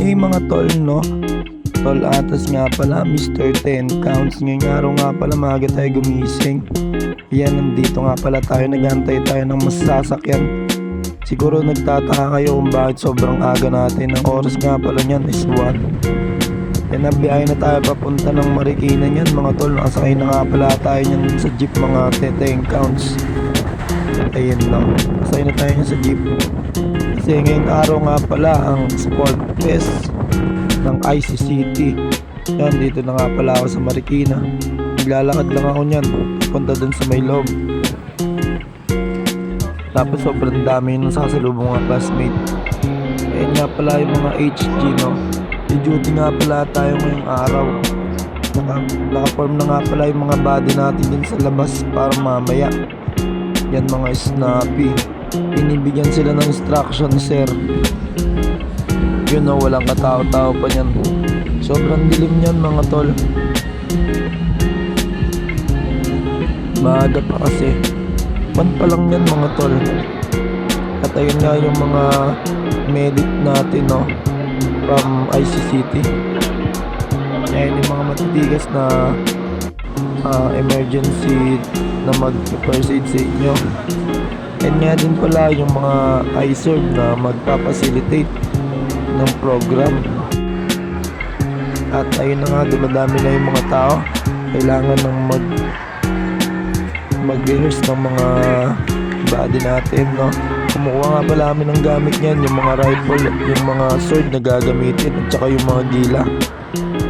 Hey mga tol, no? Tol Atas nga pala, Mr. 10 Counts. Ngayong araw nga pala, maaga tayo gumising. Yan, nandito nga pala tayo, nagantay tayo ng masasakyan. Siguro nagtataka kayo kung bakit sobrang aga natin. Ang oras nga pala niyan is 1. Yan, nabiyahe na tayo papunta ng Marikina niyan mga tol. Nakasakay na nga pala tayo niyan sa jeep mga 10 Counts. Ayun lang, nakasakay na tayo niyan sa jeep. Kasi ngayong araw nga pala ang Sport Fest ng IC City. Yan, dito na nga pala ako sa Marikina. Naglalakad lang ako niyan, punta dun sa may loob. Tapos sobrang dami yung sasalubong mga classmate. Ayan nga pala yung mga HG, no? I-duty nga pala tayo ngayong araw. Naka-form na nga pala yung mga body natin dun sa labas para mamaya. Yan mga snappy. Inibigyan sila ng instruction ni sir. Yun o, walang katao-tao pa yan. Sobrang dilim yan mga tol. Maaga pa kasi. 1 pa lang yan mga tol. At ayun nga yung mga medic natin, no, from IC City. Ayan yung mga matitigas na emergency na mag-first aid sa inyo. And nga din pala yung mga iServe na magpapacilitate ng program. At ayun na nga, dumadami na yung mga tao. Kailangan ng mag-rehearse ng mga body natin, no? Kumukuha nga pala kami ng gamit niyan, yung mga rifle, yung mga sword na gagamitin, at saka yung mga gila.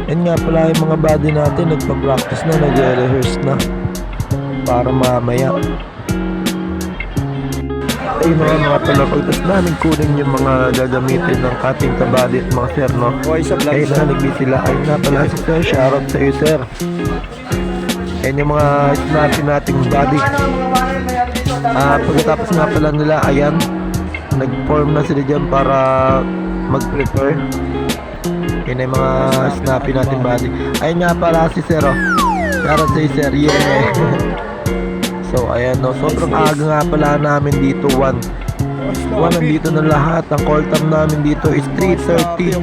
And nga pala yung mga body natin, nagpa-practice na, nag-rehearse na para mamaya. Ayun mga palapagtas namin kunin yung mga gagamitin ng ating kabady at mga sir, no? Ayun na, nagbit sila. Ayun na pala si sir, shoutout sa iyo sir. Ayun yung mga snappy nating body. Pagkatapos nga pala nila, ayan, nag-form na sila dyan para mag-prepare. Ayun yung mga snappy nating body. Ayun nga pala si sir, oh. Shoutout sa iyo sir, yeah. So ayan, no, sobrang aga nga pala namin dito. 1 nandito na lahat. Ang call time namin dito is 3:30.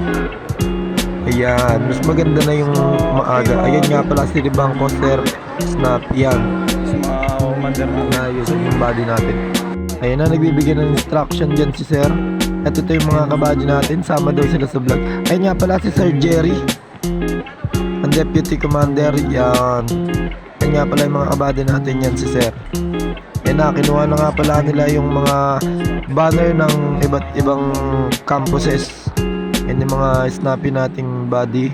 Ayan, mas maganda na yung maaga. Ayan nga pala si Ribangco sir, snap yan na yun yung body natin. Ayan na, nagbibigay ng instruction dyan si sir. At ito yung mga kabady natin, sama daw sila sa vlog. Ayan nga pala si Sir Jerry, ang deputy commander. Yan, yan nga pala yung mga kabady natin yan si sir. Yan na, kinuha na nga pala nila yung mga banner ng iba't ibang campuses. Yan yung mga snappy nating body.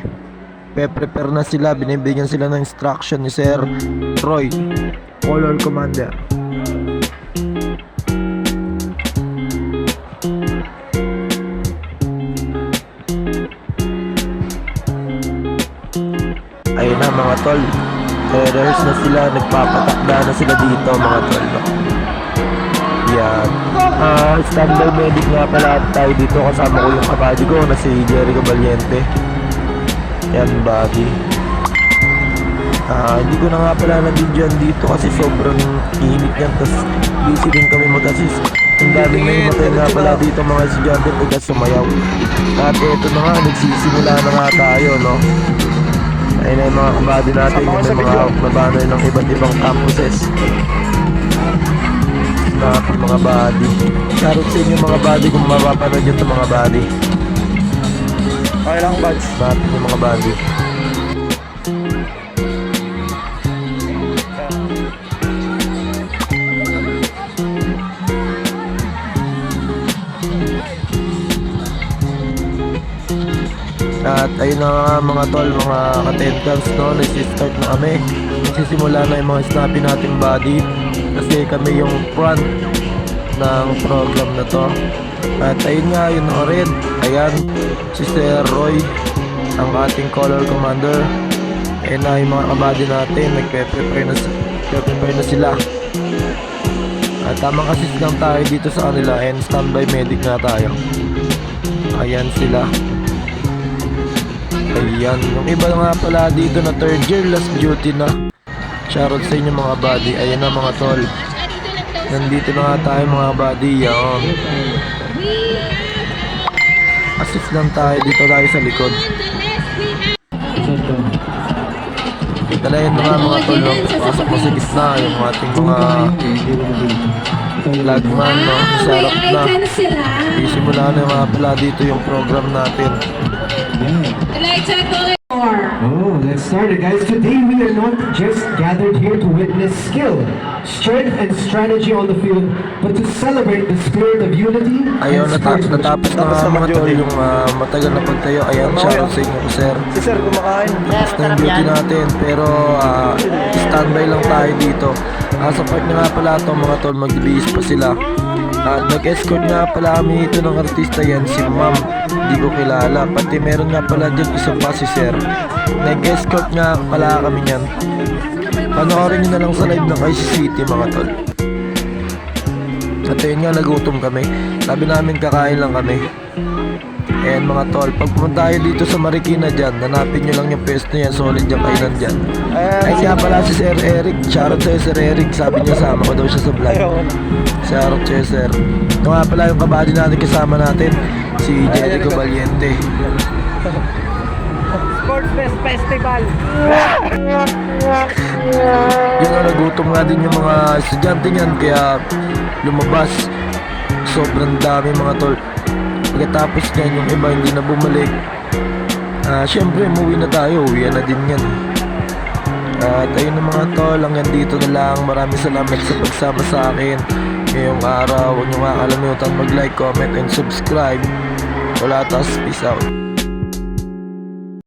Prepare na sila, binibigyan sila ng instruction ni Sir Troy, Color Commander. Ayun na mga tol, rehearse na sila, nagpapatakda na sila dito mga tol, no? Yan. Standby medic nga pala tayo dito, kasama ko yung kabady ko na si Jericho Valiente. Yan body. Hindi ko na nga pala na-videoan dito kasi sobrang init yan, tapos busy din kami mag-assist. Ang daming nahimatay nga pala dito mga estudyante pagka sumayaw. At ito na nga, nagsisimula na nga tayo, no? Ayun na yung mga kabady natin, yung mga banner ng iba't ibang campuses. Snap mga body. Shoutout sa inyo mga body kung mapapanood yun sa mga body. Okay lang buds. Snap yung mga body. At ayun na nga mga tol, mga ka-10 no, nag-start na kami. Nagsisimula na yung mga snappy nating body kasi kami yung front ng program na to. At ayun nga, yun o rin, ayan, si Sir Roy, ang ating color commander. Ayun na yung mga kabady natin, nagpe-prepare na sila. At tamang assist lang tayo dito sa kanila and standby medic na tayo. Ayan sila. Ayan, yung iba nga pala dito na 3rd year, last duty na. Shoutout sa inyo mga buddy. Ayan na mga tol, nandito na nga tayo mga buddy. Yan, mag-assist lang tayo. Dito tayo sa likod. Dalayan na nga mga tol, no? Pasok mo sa gitna yung ating mga flagman, no? Sarap na. Isimula na mga pala dito yung program natin. Oh, let's start it, guys. Today we are not just gathered here to witness skill, strength, and strategy on the field, but to celebrate the spirit of unity Ayaw, and natapos sportsmanship. na nga mga tol yung matagal na pagtayo. Ayan, shoutout sa inyo, sir. Si Sir kumakain. Tapos na yung duty natin, pero standby lang tayo dito. Sa part na nga pala ito mga tol, magbibihis pa sila. At nag-escort nga pala kami ito ng artista yan, si Ma'am. Hindi ko kilala. Pati meron nga pala dyan isa pa si Sir. Nag-escort nga pala kami yan. Panoorin nyo na lang sa live ng IC City mga tol. At yun nga, nagutom kami. Sabi namin kakain lang kami. Ayan mga tol, pag pumunta tayo dito sa Marikina dyan, hanapin nyo lang yung pwesto yan, solid yung kainan dyan. Ay nga pala si Sir Eric, shoutout sa'yo Sir Eric, sabi niya sama ko daw siya sa vlog. Shoutout sa'yo Sir. Ito nga pala yung kabady natin kasama natin, si Jericho Valiente. Sports Fest Festival. Yun ang nagutom nga din yung mga estudyante niyan, kaya lumabas. Sobrang dami mga tol. Pagkatapos niyan, yung iba hindi na bumalik. Siyempre, umuwi na tayo. Uwi na din yan. At ayun na mga tol, hanggang dito na lang. Maraming salamat sa pagsama sa akin ngayong araw. Huwag niyo makakalimutan mag-like, comment, and subscribe. Wala tas, peace out.